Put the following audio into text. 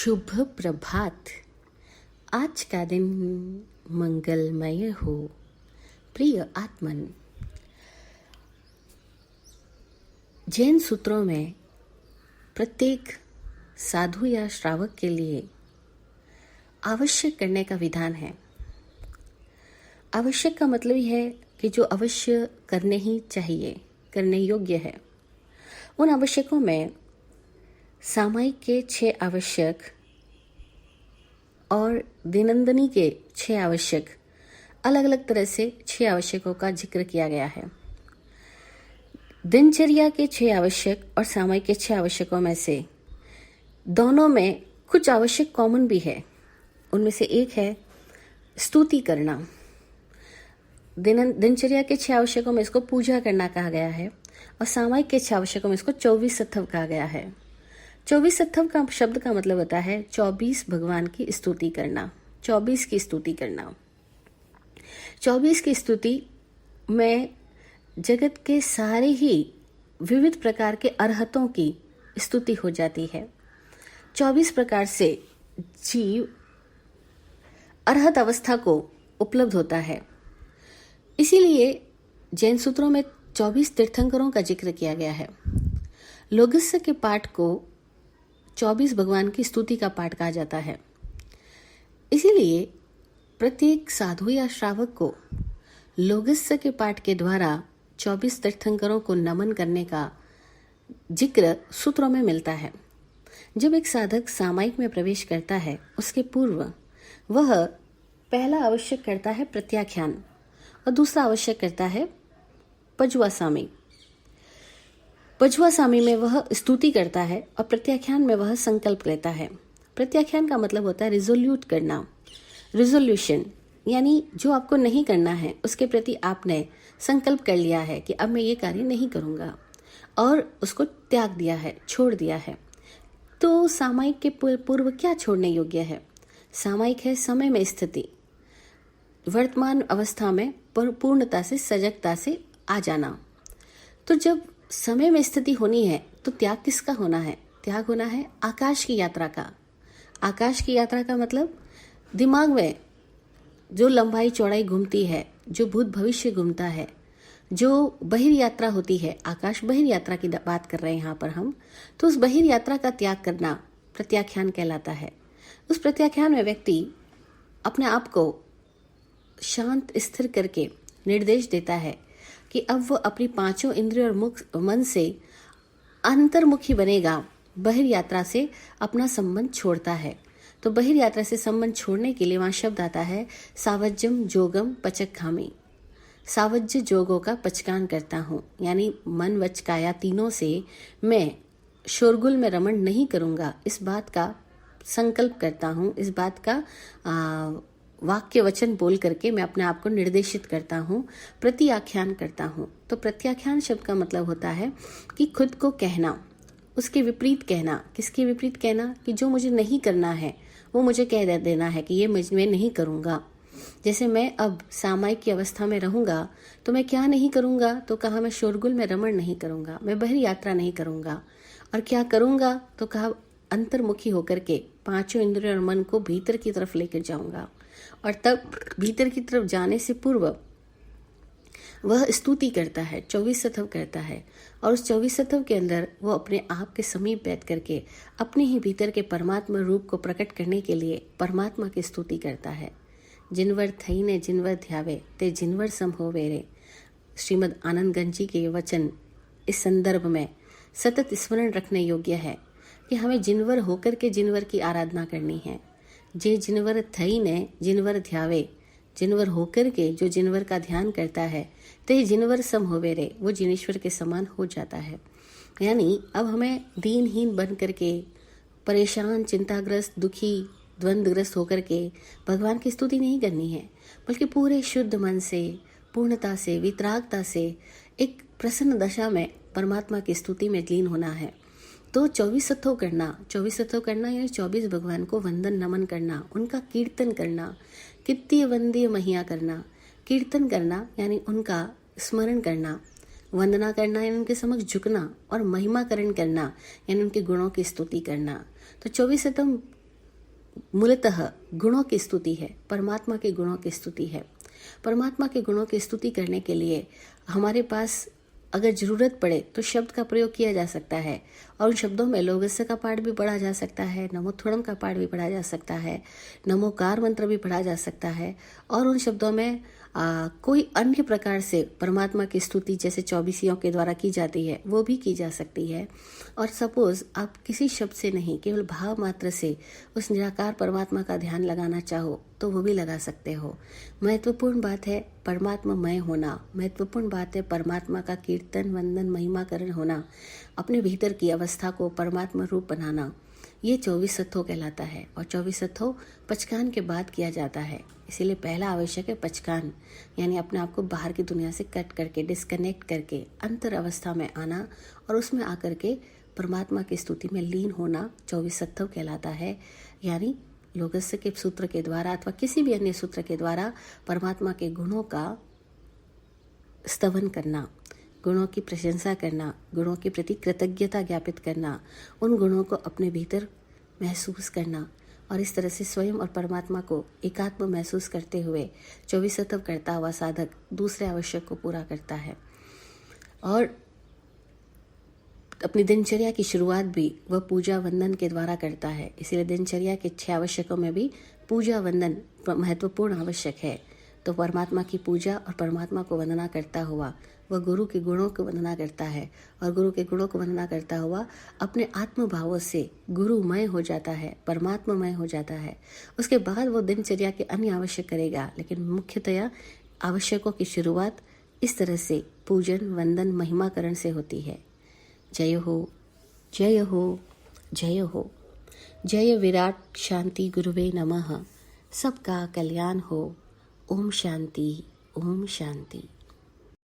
शुभ प्रभात। आज का दिन मंगलमय हो। प्रिय आत्मन, जैन सूत्रों में प्रत्येक साधु या श्रावक के लिए आवश्यक करने का विधान है। आवश्यक का मतलब ही है कि जो अवश्य करने ही चाहिए, करने योग्य है। उन आवश्यकों में सामायिक के 6 आवश्यक और दिनंदनी के 6 आवश्यक, अलग अलग तरह से 6 आवश्यकों का जिक्र किया गया है। दिनचर्या के 6 आवश्यक और सामायिक के 6 आवश्यकों में से दोनों में कुछ आवश्यक कॉमन भी है। उनमें से एक है स्तुति करना। दिनचर्या के 6 आवश्यकों में इसको पूजा करना कहा गया है और सामायिक के 6 आवश्यकों में इसको 24 सत्थव कहा गया है। 24 सत्थव का शब्द का मतलब होता है 24 भगवान की स्तुति करना, 24 की स्तुति करना। 24 की स्तुति में जगत के सारे ही विविध प्रकार के अरहतों की स्तुति हो जाती है। 24 प्रकार से जीव अरहत अवस्था को उपलब्ध होता है। इसीलिए जैन सूत्रों में 24 तीर्थंकरों का जिक्र किया गया है। लोगस्य के पाठ को 24 भगवान की स्तुति का पाठ कहा जाता है। इसीलिए प्रत्येक साधु या श्रावक को लोगस्य के पाठ के द्वारा 24 तीर्थंकरों को नमन करने का जिक्र सूत्रों में मिलता है। जब एक साधक सामायिक में प्रवेश करता है, उसके पूर्व वह पहला आवश्यक करता है प्रत्याख्यान और दूसरा आवश्यक करता है पज्वासामी। पज्वासामी में वह स्तुति करता है और प्रत्याख्यान में वह संकल्प लेता है। प्रत्याख्यान का मतलब होता है रिजोल्यूट करना, रिजोल्यूशन, यानी जो आपको नहीं करना है उसके प्रति आपने संकल्प कर लिया है कि अब मैं ये कार्य नहीं करूंगा और उसको त्याग दिया है, छोड़ दिया है। तो सामायिक के पूर्व क्या छोड़ने योग्य है? सामायिक है समय में स्थिति, वर्तमान अवस्था में पूर्णता से, सजगता से आ जाना। तो जब समय में स्थिति होनी है तो त्याग किसका होना है? त्याग होना है आकाश की यात्रा का। आकाश की यात्रा का मतलब दिमाग में जो लंबाई चौड़ाई घूमती है, जो भूत भविष्य घूमता है, जो बहिर यात्रा होती है, आकाश बहिर यात्रा की बात कर रहे हैं यहाँ पर हम, तो उस बहिर यात्रा का त्याग करना प्रत्याख्यान कहलाता है। उस प्रत्याख्यान में व्यक्ति अपने आप को शांत स्थिर करके निर्देश देता है कि अब वह अपनी 5 इंद्रियों और मन से अंतर्मुखी बनेगा, बहिर यात्रा से अपना संबंध छोड़ता है। तो बहिर यात्रा से संबंध छोड़ने के लिए वहां शब्द आता है सावज्जम जोगम पचकखामी। सावज्य जोगों का पचकान करता हूँ, यानी मन वच काया तीनों से मैं शोरगुल में रमण नहीं करूंगा, इस बात का संकल्प करता हूँ, इस बात का वाक्य वचन बोल करके मैं अपने आप को निर्देशित करता हूँ, प्रत्याख्यान करता हूँ। तो प्रत्याख्यान शब्द का मतलब होता है कि खुद को कहना, उसके विपरीत कहना। किसके विपरीत कहना? कि जो मुझे नहीं करना है वो मुझे कह देना है कि ये मैं नहीं करूँगा। जैसे मैं अब सामायिक की अवस्था में रहूँगा तो मैं क्या नहीं करूँगा? तो कहा मैं शोरगुल में रमण नहीं करूँगा, मैं बहिर यात्रा नहीं करूँगा। और क्या करूँगा? तो कहा अंतर्मुखी होकर के 5 इंद्रियों और मन को भीतर की तरफ लेकर जाऊँगा। और तब भीतर की तरफ जाने से पूर्व वह स्तुति करता है, 24 सत्थव करता है। और उस 24 सत्थव के अंदर वो अपने आप के समीप बैठ करके अपने ही भीतर के परमात्मा रूप को प्रकट करने के लिए परमात्मा की स्तुति करता है। जिनवर थई ने जिनवर ध्यावे ते जिनवर सम होवे रे। श्रीमद् आनंदगंज जी के ये वचन इस संदर्भ में सतत स्मरण रखने योग्य है कि हमें जिनवर होकर के जिनवर की आराधना करनी है। जे जिनवर थई ने जिनवर ध्यावे, जिनवर होकर के जो जिनवर का ध्यान करता है, ते जिनवर सम होवे रे, वो जिनेश्वर के समान हो जाता है। यानी अब हमें दीनहीन बन करके, परेशान, चिंताग्रस्त, दुखी, द्वंद्वग्रस्त होकर के भगवान की स्तुति नहीं करनी है, बल्कि पूरे शुद्ध मन से, पूर्णता से, वितरागता से एक प्रसन्न दशा में परमात्मा की स्तुति में लीन होना है। तो 24 सत्थव करना यानी 24 भगवान को वंदन नमन करना, उनका कीर्तन करना, कित्तीय वंदीय महिया करना। कीर्तन करना यानी उनका स्मरण करना, वंदना करना यानी उनके समक्ष झुकना, और महिमाकरण करना यानी उनके गुणों की स्तुति करना। तो 24 सत्थव मूलतः गुणों की स्तुति है, परमात्मा के गुणों की स्तुति है। परमात्मा के गुणों की स्तुति करने के लिए हमारे पास अगर जरूरत पड़े तो शब्द का प्रयोग किया जा सकता है, और उन शब्दों में लोगस्य का पाठ भी पढ़ा जा सकता है, नमोत्थोड़म का पाठ भी पढ़ा जा सकता है, नमोकार मंत्र भी पढ़ा जा सकता है, और उन शब्दों में कोई अन्य प्रकार से परमात्मा की स्तुति जैसे 24 के द्वारा की जाती है वो भी की जा सकती है। और सपोज आप किसी शब्द से नहीं, केवल भाव मात्र से उस निराकार परमात्मा का ध्यान लगाना चाहो तो वो भी लगा सकते हो। महत्वपूर्ण बात है परमात्मामय होना, महत्वपूर्ण बात है परमात्मा का कीर्तन, वंदन, महिमाकरण होना, अपने भीतर की अवस्था को परमात्मा रूप बनाना। ये 24 सत्थों कहलाता है, और 24 सत्थों पचकान के बाद किया जाता है। इसीलिए पहला आवश्यक है पचकान, यानी अपने आप को बाहर की दुनिया से कट करके, डिस्कनेक्ट करके अंतर अवस्था में आना और उसमें आकर के परमात्मा की स्तुति में लीन होना 24 सत्थों कहलाता है। यानी लोगस्य के सूत्र के द्वारा अथवा किसी भी अन्य सूत्र के द्वारा परमात्मा के गुणों का स्तवन करना, गुणों की प्रशंसा करना, गुणों के प्रति कृतज्ञता ज्ञापित करना, उन गुणों को अपने भीतर महसूस करना, और इस तरह से स्वयं और परमात्मा को एकात्म महसूस करते हुए 24 सत्व करता हुआ साधक दूसरे आवश्यक को पूरा करता है। और अपनी दिनचर्या की शुरुआत भी वह पूजा वंदन के द्वारा करता है। इसीलिए दिनचर्या के 6 आवश्यकों में भी पूजा वंदन महत्वपूर्ण आवश्यक है। तो परमात्मा की पूजा और परमात्मा को वंदना करता हुआ वह गुरु के गुणों को वंदना करता है, और गुरु के गुणों को वंदना करता हुआ अपने आत्म भावों से गुरुमय हो जाता है, परमात्मामय हो जाता है। उसके बाद वो दिनचर्या के अन्य आवश्यक करेगा, लेकिन मुख्यतया आवश्यकों की शुरुआत इस तरह से पूजन, वंदन, महिमाकरण से होती है। जय हो, जय हो, जय हो। जय विराट शांति गुरुवे नमः। सबका कल्याण हो। ओम शांति, ओम शांति।